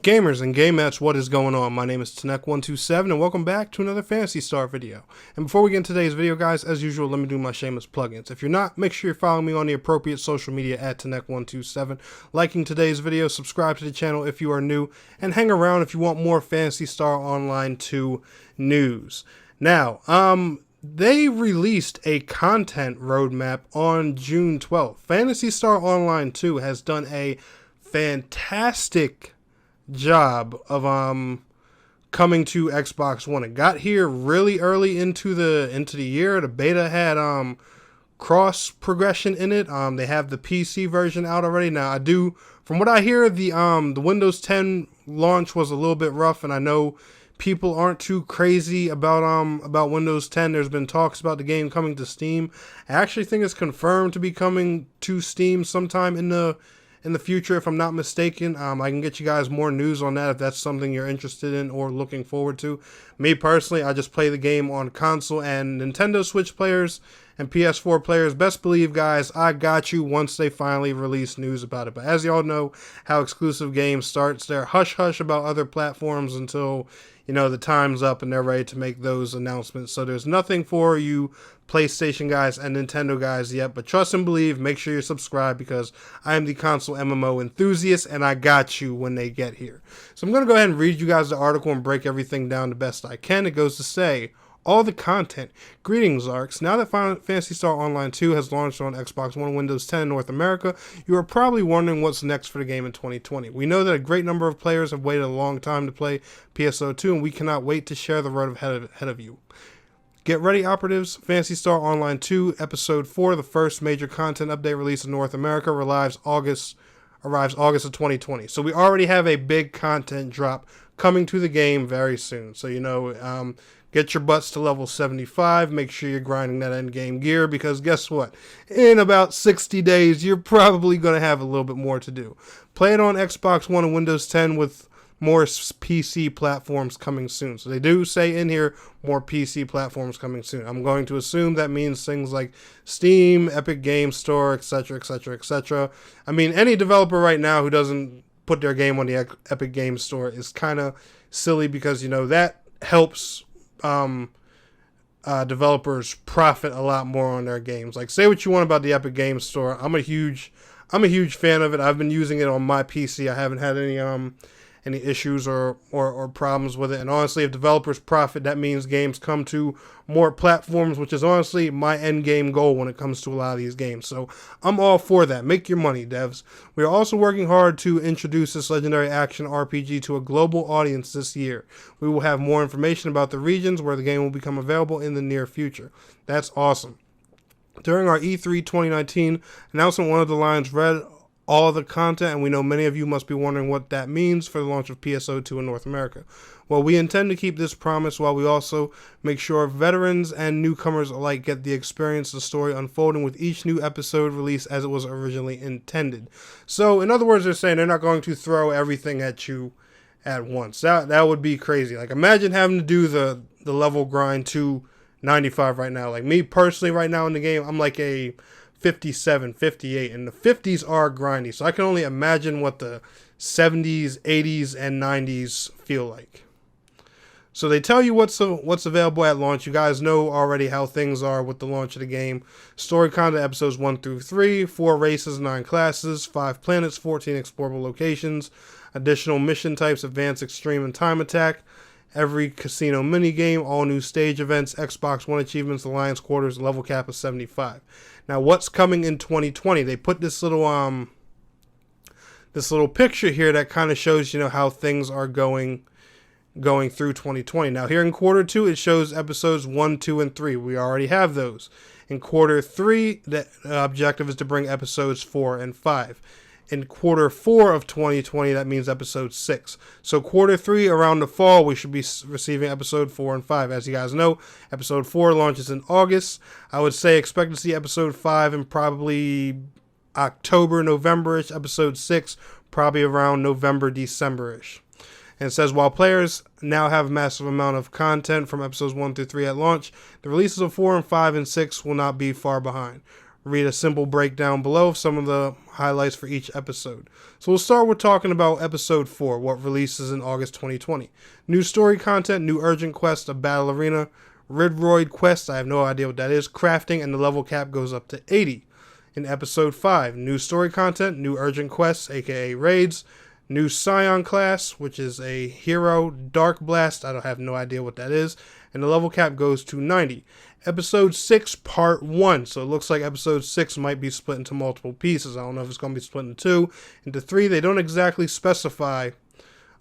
Gamers and gamettes, what is going on? My name is Tanek127 and welcome back to another Phantasy Star video. And before we get into today's video, guys, as usual, let me do my shameless plugins. If you're not, make sure you're following me on the appropriate social media at Tanek127, liking today's video, subscribe to the channel if you are new, and hang around if you want more Phantasy Star Online 2 news. Now, they released a content roadmap on June 12th. Phantasy Star Online 2 has done a fantastic job of coming to Xbox One. It got here really early into the year. The beta had cross progression in it. They have the PC version out already. Now from what I hear, the Windows 10 launch was a little bit rough, and I know people aren't too crazy about Windows 10. There's been talks about the game coming to Steam. I actually think it's confirmed to be coming to Steam sometime in the future, if I'm not mistaken. I can get you guys more news on that if that's something you're interested in or looking forward to. Me personally, I just play the game on console, and Nintendo Switch players and PS4 players, best believe, guys, I got you once they finally release news about it. But as y'all know how exclusive games starts, they're hush-hush about other platforms until, you know, the time's up and they're ready to make those announcements. So there's nothing for you PlayStation guys and Nintendo guys yet, but trust and believe, make sure you're subscribed because I am the console MMO enthusiast and I got you when they get here. So I'm going to go ahead and read you guys the article and break everything down the best I can. It goes to say, all the content. Greetings, Arcs. Now that Phantasy Star Online 2 has launched on Xbox One and Windows 10 in North America, you are probably wondering what's next for the game in 2020. We know that a great number of players have waited a long time to play PSO2, and we cannot wait to share the road ahead of you. Get ready, operatives. Phantasy Star Online 2 Episode 4, the first major content update released in North America, arrives August of 2020. So we already have a big content drop coming to the game very soon. So, you know, get your butts to level 75. Make sure you're grinding that end game gear because guess what? In about 60 days, you're probably going to have a little bit more to do. Play it on Xbox One and Windows 10 with more PC platforms coming soon. So they do say in here more PC platforms coming soon. I'm going to assume that means things like Steam, Epic Game Store, etc., etc., etc. I mean, any developer right now who doesn't put their game on the Epic Game Store is kind of silly because, you know, that helps developers profit a lot more on their games. Like, say what you want about the Epic Game Store. I'm a huge fan of it. I've been using it on my PC. I haven't had any issues or problems with it. And honestly, if developers profit, that means games come to more platforms, which is honestly my end game goal when it comes to a lot of these games. So I'm all for that. Make your money, devs. We are also working hard to introduce this legendary action RPG to a global audience this year. We will have more information about the regions where the game will become available in the near future. That's awesome. During our E3 2019 announcement, one of the lines read all of the content, and we know many of you must be wondering what that means for the launch of PSO2 in North America. Well, we intend to keep this promise while we also make sure veterans and newcomers alike get the experience of the story unfolding with each new episode released as it was originally intended. So, in other words, they're saying they're not going to throw everything at you at once. That would be crazy. Like, imagine having to do the level grind to 95 right now. Like, me personally right now in the game, I'm like a 57, 58, and the 50s are grindy. So I can only imagine what the 70s, 80s, and 90s feel like. So they tell you what's available at launch. You guys know already how things are with the launch of the game. Story content episodes 1 through 3, 4 races, 9 classes, 5 planets, 14 explorable locations, additional mission types, advanced, extreme, and time attack, every casino minigame, all new stage events, Xbox One achievements, alliance quarters, level cap of 75. Now, what's coming in 2020? They put this little picture here that kind of shows, you know, how things are going through 2020. Now, here in quarter 2, it shows episodes 1, 2, and 3. We already have those. In quarter 3, the objective is to bring episodes 4 and 5. In quarter 4 of 2020, that means episode 6. So quarter 3, around the fall, we should be receiving episode 4 and 5. As you guys know, episode 4 launches in August. I would say expect to see episode 5 in probably October, November-ish. Episode 6, probably around November, December-ish. And it says, while players now have a massive amount of content from episodes 1 through 3 at launch, the releases of 4 and 5 and 6 will not be far behind. read a simple breakdown below of some of the highlights for each episode. So we'll start with talking about episode 4, what releases in August 2020. New story content, new urgent quest, a battle arena, Ridroid quest, I have no idea what that is, crafting, and the level cap goes up to 80. In episode 5, new story content, new urgent quests, aka raids, new Scion class, which is a hero, Dark Blast, I don't have no idea what that is, and the level cap goes to 90. Episode 6, part 1. So it looks like episode 6 might be split into multiple pieces. I don't know if it's going to be split into 2, into 3. They don't exactly specify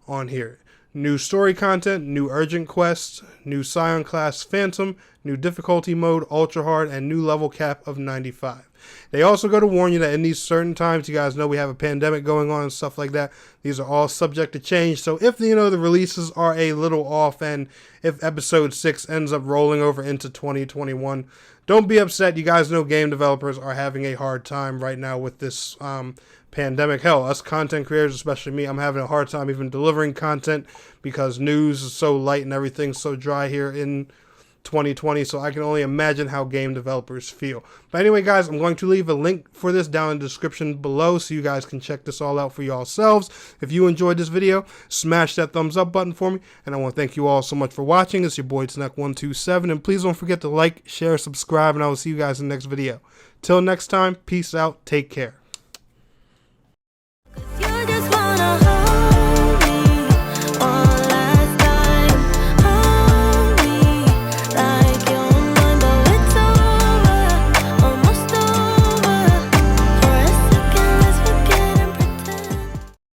on here. New story content, new urgent quests, new Scion class Phantom, new difficulty mode, ultra hard, and new level cap of 95. They also go to warn you that in these certain times, you guys know we have a pandemic going on and stuff like that. These are all subject to change. So if, the releases are a little off and if episode 6 ends up rolling over into 2021, don't be upset. You guys know game developers are having a hard time right now with this pandemic. Hell, us content creators, especially me, I'm having a hard time even delivering content because news is so light and everything's so dry here in 2020, so I can only imagine how game developers feel. But anyway, guys, I'm going to leave a link for this down in the description below so you guys can check this all out for yourselves. If you enjoyed this video, smash that thumbs up button for me, and I want to thank you all so much for watching. It's your boy Tnek127, and please don't forget to like, share, subscribe, and I will see you guys in the next video. Till next time, peace out, take care.